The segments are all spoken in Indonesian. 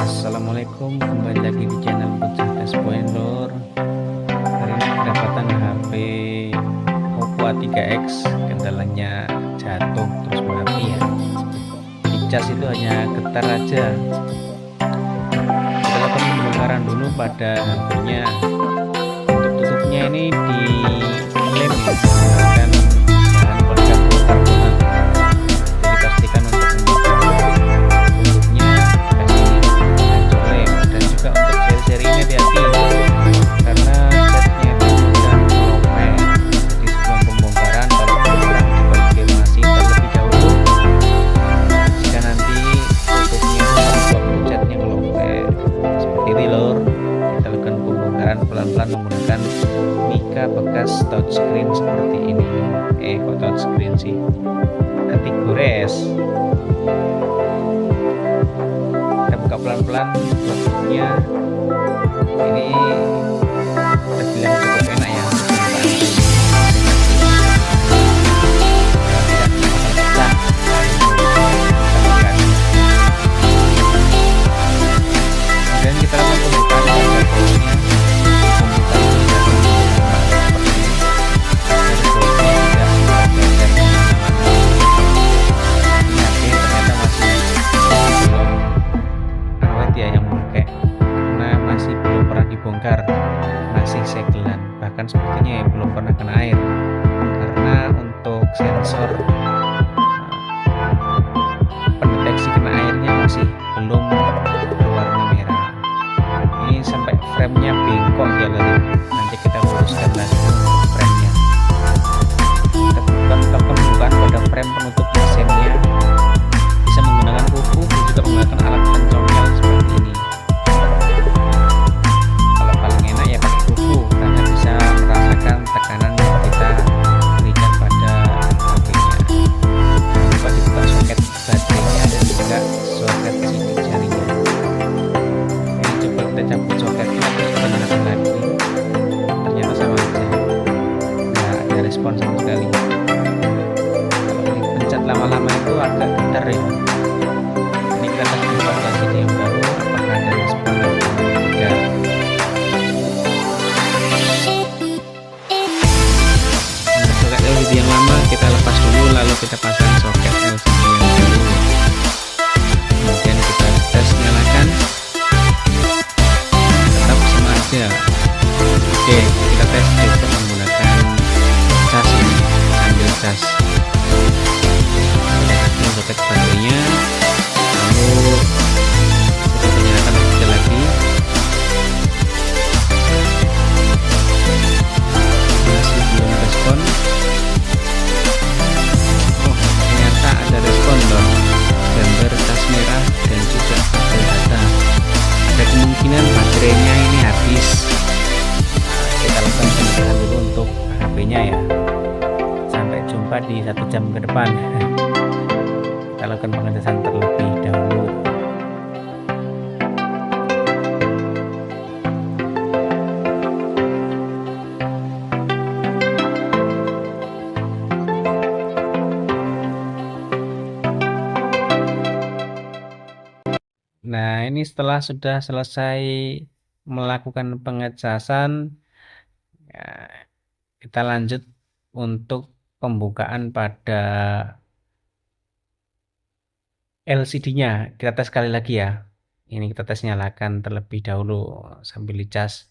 Assalamualaikum, kembali lagi di channel Bocah Tes Point Lor. Hari ini kedapatan HP Oppo A3X, kendalanya jatuh terus mati ya. Dicas itu hanya getar aja. Kita lakukan pembongkaran dulu pada HP-nya. Untuk tutupnya ini dilem ya, menggunakan bahan pelekat karbonat. Jadi pastikan untuk membuka tutupnya kasih hancur lem, dan juga untuk seri-seri ini hati-hati karena catnya itu mudah melopek. Jadi sebelum pembongkaran tolong dikonfirmasi terlebih dahulu jika nanti tutupnya itu menyebabkan catnya ngelopek seperti ini lor. Kita lakukan pembongkaran pelan-pelan menggunakan mika bekas touchscreen seperti ini. Kok touchscreen sih, anti gores. Kita buka pelan-pelan plastiknya. Ini terbilang cukup enak ya untuk pembukaan dan kita lakukan pembukaan pada bautnya. Dibongkar masih segelan, bahkan sepertinya ya belum pernah kena air karena untuk sensor pendeteksi kena airnya masih belum berwarna merah. Ini sampai framenya bengkok ya lagi, nanti kita luruskan lagi framenya. Kita buka pembukaan pada frame penutup mesinnya, bisa menggunakan kuku juga menggunakan alat pencongkel seperti ini. Tekanan yang kita berikan pada HP-nya. Coba dibuka soket baterainya dan juga soket sidik jarinya. Ini coba kita cabut soketnya terus kita nyalakan lagi. Ternyata sama aja, nggak ada respon sama sekali. Kalau dipencet lama-lama itu agak getar ya. Ini kita kasih informasi yang baru, apakah ada respon atau tidak. LCD yang lama kita lepas dulu, lalu kita pasang soket LCD yang baru. Kemudian kita tes, nyalakan, tetap sama aja. Oke, kita tes coba menggunakan cas ini, ambil cas, kita soket baterainya, lalu kita nyalakan kecil lagi. Masih belum respon. Ada respon loh, gambar tas merah dan juga tabel data. Ada kemungkinan baterainya ini habis. Kita lakukan pembedahan dulu untuk HP-nya ya. Sampai jumpa di 1 jam ke depan. Kita lakukan pengetesan terlebih dahulu. Nah, ini setelah sudah selesai melakukan pengecasan, ya, kita lanjut untuk pembukaan pada LCD-nya. Kita tes sekali lagi ya. Ini kita tes, nyalakan terlebih dahulu sambil dicas.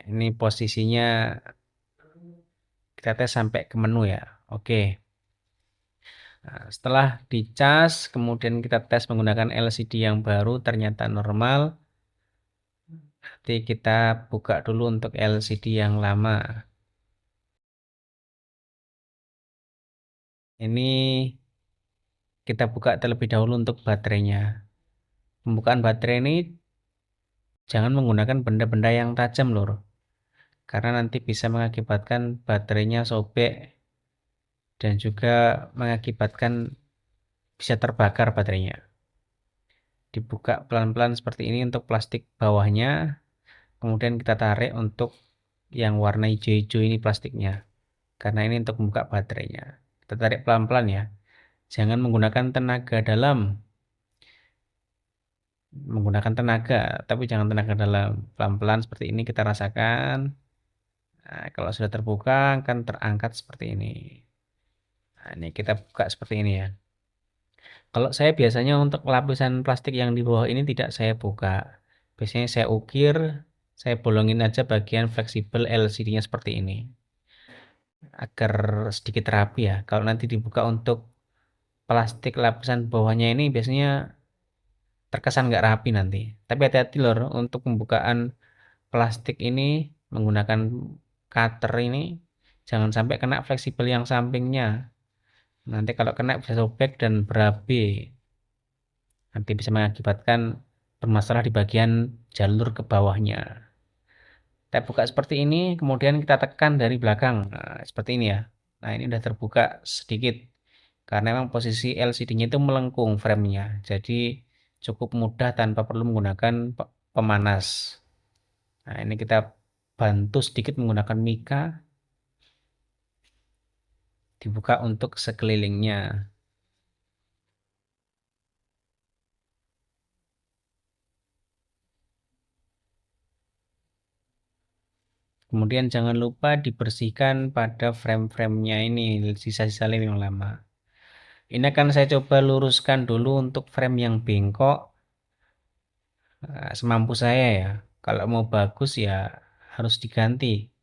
Ini posisinya kita tes sampai ke menu ya. Oke. Nah, setelah dicas, kemudian kita tes menggunakan LCD yang baru, ternyata normal. Nanti kita buka dulu untuk LCD yang lama. Ini kita buka terlebih dahulu untuk baterainya. Pembukaan baterai ini jangan menggunakan benda-benda yang tajam lur, karena nanti bisa mengakibatkan baterainya sobek dan juga mengakibatkan bisa terbakar baterainya. Dibuka pelan-pelan seperti ini untuk plastik bawahnya, kemudian kita tarik untuk yang warna hijau-hijau ini plastiknya, karena ini untuk membuka baterainya. Kita tarik pelan-pelan ya, jangan menggunakan tenaga dalam menggunakan tenaga, tapi jangan tenaga dalam, pelan-pelan seperti ini kita rasakan. Nah, kalau sudah terbuka kan terangkat seperti ini. Nah, ini kita buka seperti ini ya. Kalau saya biasanya untuk lapisan plastik yang di bawah ini tidak saya buka. Biasanya saya ukir, saya bolongin aja bagian fleksibel LCD-nya seperti ini. Agar sedikit rapi ya. Kalau nanti dibuka untuk plastik lapisan bawahnya ini biasanya terkesan nggak rapi nanti. Tapi hati-hati lor, untuk pembukaan plastik ini menggunakan cutter ini jangan sampai kena fleksibel yang sampingnya. Nanti kalau kena bisa sobek dan berabe. Nanti bisa mengakibatkan bermasalah di bagian jalur ke bawahnya. Kita buka seperti ini, kemudian kita tekan dari belakang. Nah, seperti ini ya. Nah, ini udah terbuka sedikit. Karena memang posisi LCD-nya itu melengkung framenya. Jadi cukup mudah tanpa perlu menggunakan pemanas. Nah, ini kita bantu sedikit menggunakan mika. Dibuka untuk sekelilingnya. Kemudian jangan lupa dibersihkan pada frame-framenya ini, sisa-sisa lem yang lama. Ini akan saya coba luruskan dulu untuk frame yang bengkok. Semampu saya ya. Kalau mau bagus ya harus diganti.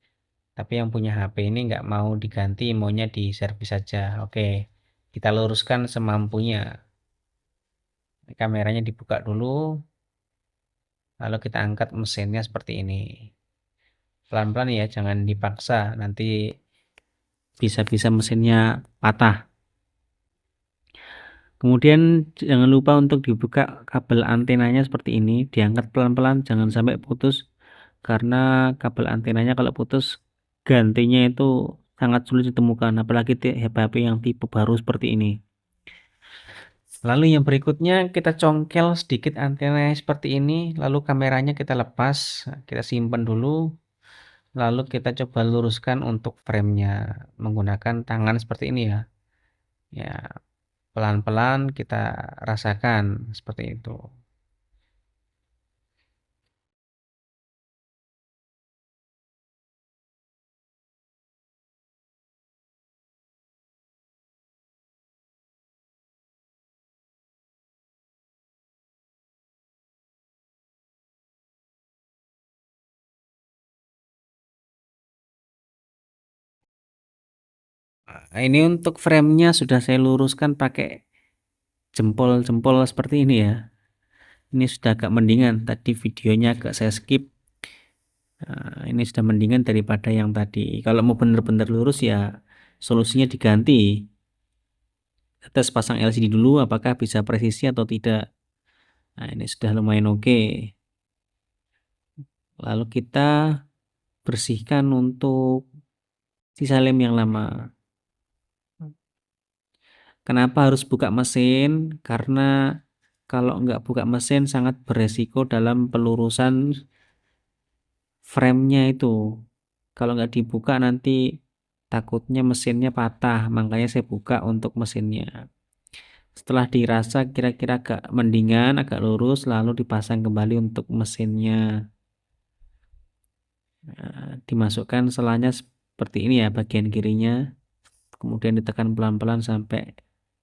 Tapi yang punya HP ini nggak mau diganti, maunya diservis saja. Oke, kita luruskan semampunya. Kameranya dibuka dulu, lalu kita angkat mesinnya seperti ini. Pelan-pelan ya, jangan dipaksa. Nanti bisa-bisa mesinnya patah. Kemudian jangan lupa untuk dibuka kabel antenanya seperti ini, diangkat pelan-pelan, jangan sampai putus. Karena kabel antenanya kalau putus, gantinya itu sangat sulit ditemukan, apalagi HP yang tipe baru seperti ini. Lalu yang berikutnya kita congkel sedikit antenanya seperti ini, lalu kameranya kita lepas, kita simpan dulu, lalu kita coba luruskan untuk framenya menggunakan tangan seperti ini ya. Ya, pelan-pelan kita rasakan seperti itu. Nah, ini untuk framenya sudah saya luruskan pakai jempol-jempol seperti ini ya. Ini sudah agak mendingan, tadi videonya agak saya skip. Nah, ini sudah mendingan daripada yang tadi. Kalau mau benar-benar lurus ya solusinya diganti. Tes pasang LCD dulu apakah bisa presisi atau tidak. Nah, ini sudah lumayan oke. Lalu kita bersihkan untuk sisa lem yang lama. Kenapa harus buka mesin? Karena kalau nggak buka mesin sangat beresiko dalam pelurusan framenya itu. Kalau nggak dibuka nanti takutnya mesinnya patah, makanya saya buka untuk mesinnya. Setelah dirasa kira-kira agak mendingan, agak lurus, lalu dipasang kembali untuk mesinnya. Nah, dimasukkan selanya seperti ini ya, bagian kirinya. Kemudian ditekan pelan-pelan sampai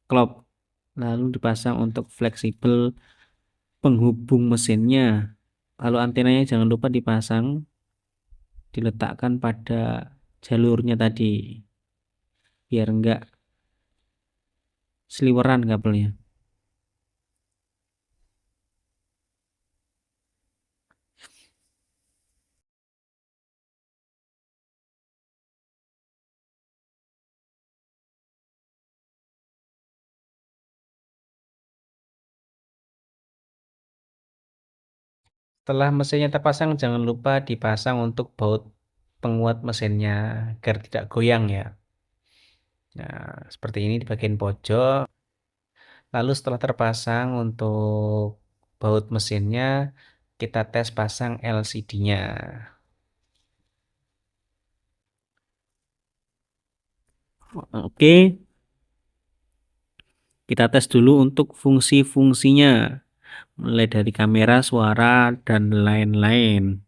klop. Lalu dipasang untuk fleksibel penghubung mesinnya. Lalu antenanya jangan lupa dipasang, diletakkan pada jalurnya tadi. Biar enggak seliweran kabelnya. Setelah mesinnya terpasang, jangan lupa dipasang untuk baut penguat mesinnya agar tidak goyang ya. Nah, seperti ini di bagian pojok. Lalu setelah terpasang untuk baut mesinnya, kita tes pasang LCD-nya. Oke, kita tes dulu untuk fungsi-fungsinya. mulai dari kamera, suara, dan lain-lain.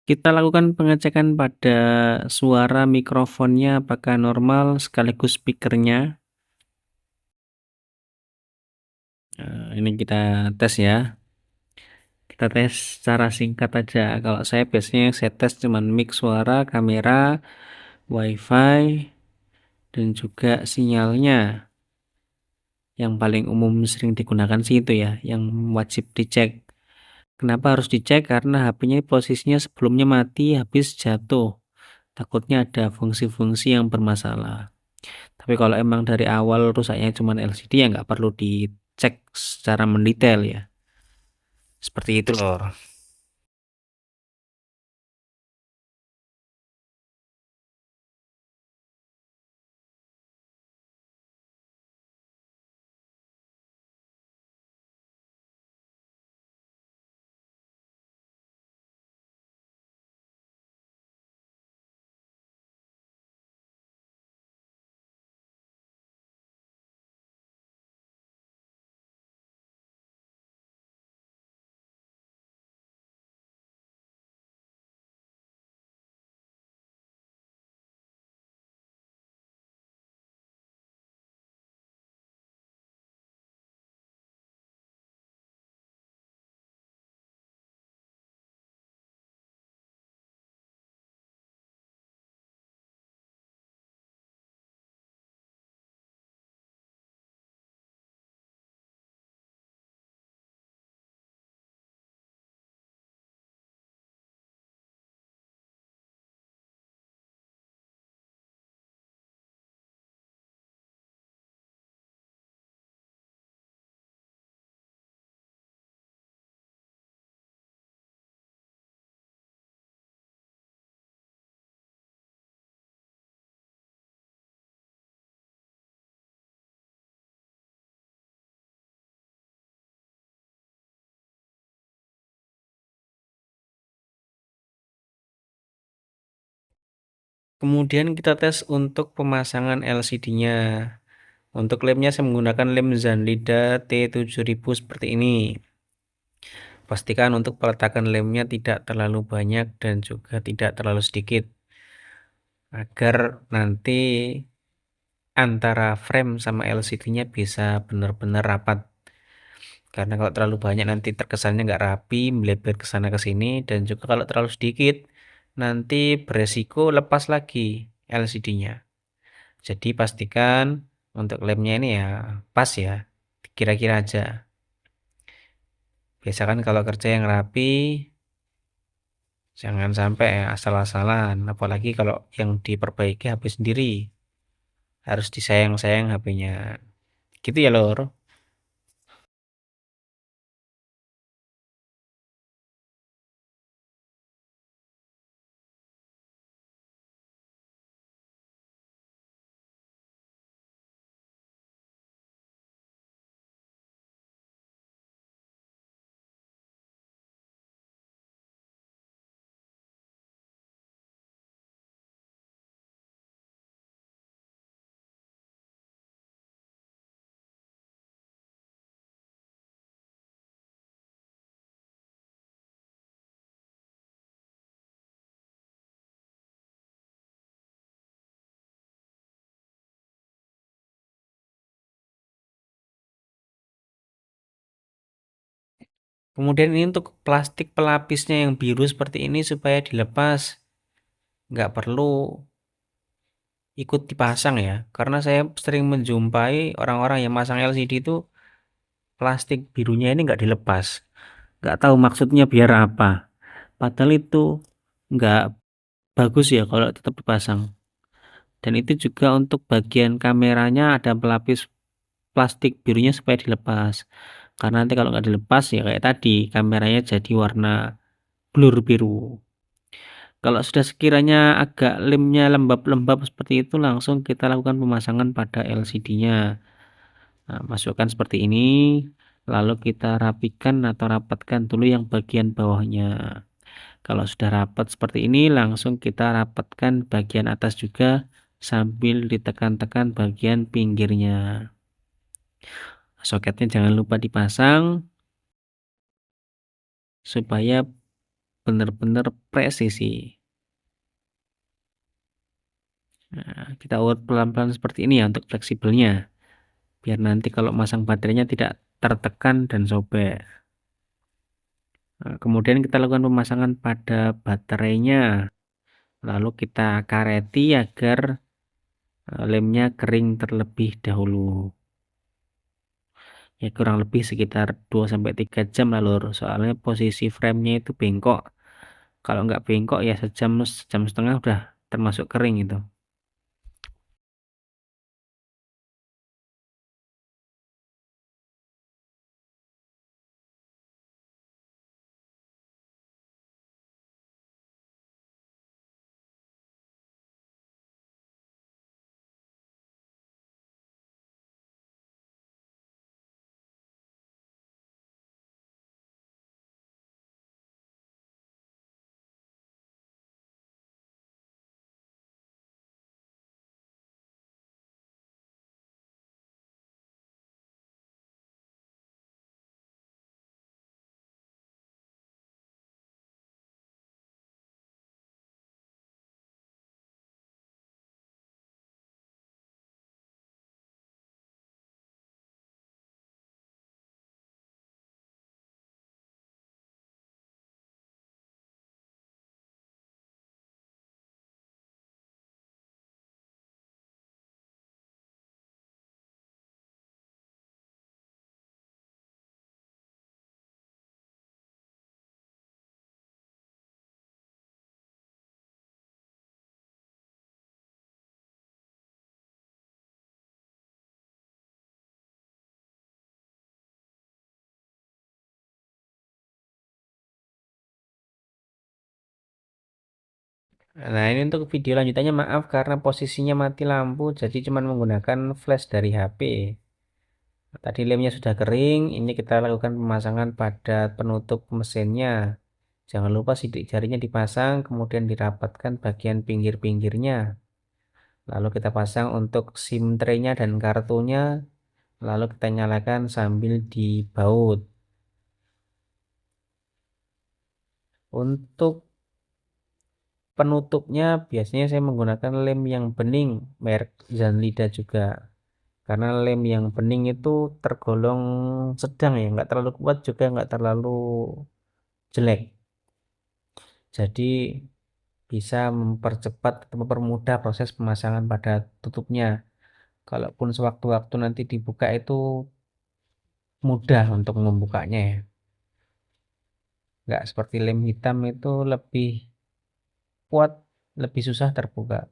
Kita lakukan pengecekan pada suara mikrofonnya apakah normal sekaligus speakernya. Ini kita tes ya. Kita tes secara singkat aja. Kalau saya tes cuman mic suara, kamera, wifi, dan juga sinyalnya. Yang paling umum sering digunakan sih itu ya, yang wajib dicek. Kenapa harus dicek? Karena HP-nya posisinya sebelumnya mati, habis jatuh. Takutnya ada fungsi-fungsi yang bermasalah. Tapi kalau emang dari awal rusaknya cuma LCD ya nggak perlu dicek secara mendetail ya. Seperti itu loh. Kemudian kita tes untuk pemasangan LCD-nya. Untuk lemnya saya menggunakan lem Zanlida T7000 seperti ini. Pastikan untuk peletakan lemnya tidak terlalu banyak dan juga tidak terlalu sedikit. Agar nanti antara frame sama LCD-nya bisa benar-benar rapat. Karena kalau terlalu banyak nanti terkesannya nggak rapi, melebar ke sana ke sini, dan juga kalau terlalu sedikit nanti beresiko lepas lagi LCD-nya. Jadi pastikan untuk lemnya ini ya pas ya, kira-kira aja. Biasakan kalau kerja yang rapi, jangan sampai ya asal-asalan. Apalagi kalau yang diperbaiki HP sendiri, harus disayang-sayang HP-nya. Gitu ya, Lor. Kemudian ini untuk plastik pelapisnya yang biru seperti ini supaya dilepas, nggak perlu ikut dipasang ya. Karena saya sering menjumpai orang-orang yang masang LCD itu plastik birunya ini nggak dilepas. Nggak tahu maksudnya biar apa. Padahal itu nggak bagus ya kalau tetap dipasang. Dan itu juga untuk bagian kameranya ada pelapis plastik birunya supaya dilepas. Karena nanti kalau nggak dilepas ya kayak tadi kameranya jadi warna blur biru. Kalau sudah sekiranya agak lemnya lembab-lembab seperti itu langsung kita lakukan pemasangan pada LCD-nya. Nah, masukkan seperti ini, lalu kita rapikan atau rapatkan dulu yang bagian bawahnya. Kalau sudah rapat seperti ini, langsung kita rapatkan bagian atas juga sambil ditekan-tekan bagian pinggirnya. Soketnya jangan lupa dipasang supaya benar-benar presisi. Nah, kita urut pelan-pelan seperti ini ya untuk fleksibelnya. Biar nanti kalau masang baterainya tidak tertekan dan sobek. Nah, kemudian kita lakukan pemasangan pada baterainya. Lalu kita kareti agar lemnya kering terlebih dahulu. Ya kurang lebih sekitar 2-3 jam lah lur. Soalnya posisi framenya itu bengkok. Kalau nggak bengkok ya sejam, sejam setengah udah termasuk kering itu. Nah ini untuk video lanjutannya maaf karena posisinya mati lampu jadi cuma menggunakan flash dari HP. Tadi lemnya sudah kering, ini kita lakukan pemasangan pada penutup mesinnya. Jangan lupa sidik jarinya dipasang, kemudian dirapatkan bagian pinggir-pinggirnya. Lalu kita pasang untuk SIM tray-nya dan kartunya, lalu kita nyalakan sambil dibaut. Untuk penutupnya biasanya saya menggunakan lem yang bening, merek Zanlida juga. Karena lem yang bening itu tergolong sedang ya, nggak terlalu kuat juga nggak terlalu jelek. Jadi bisa mempercepat atau mempermudah proses pemasangan pada tutupnya. Kalaupun sewaktu-waktu nanti dibuka itu mudah untuk membukanya ya. Nggak seperti lem hitam itu lebih kuat, lebih susah terbuka.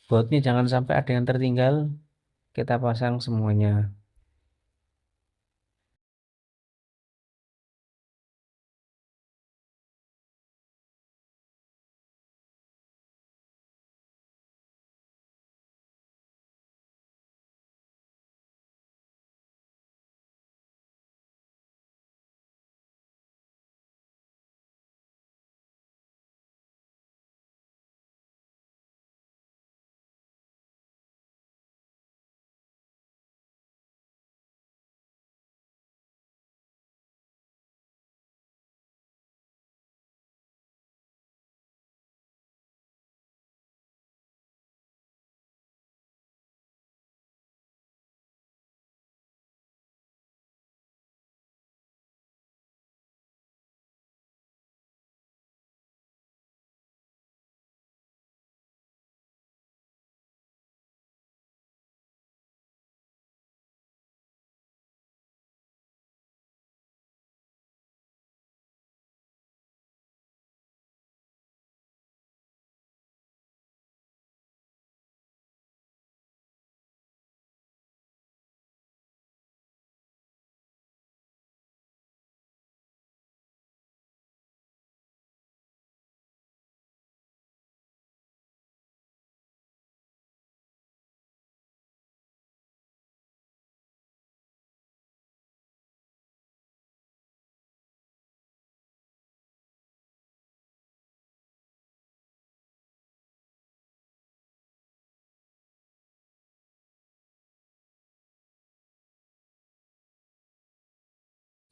Bautnya jangan sampai ada yang tertinggal, kita pasang semuanya.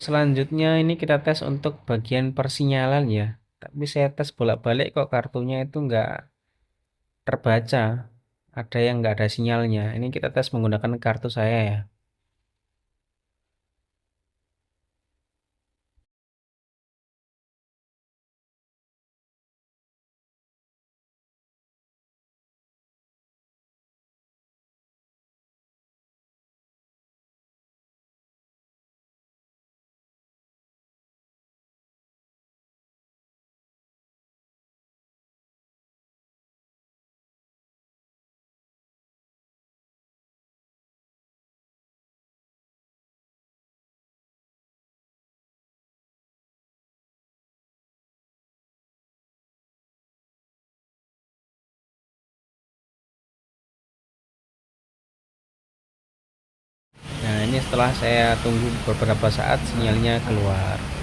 Selanjutnya ini kita tes untuk bagian persinyalan ya. Tapi saya tes bolak-balik kok kartunya itu nggak terbaca. Ada yang nggak ada sinyalnya. Ini kita tes menggunakan kartu saya ya. Nah, ini setelah saya tunggu beberapa saat sinyalnya keluar.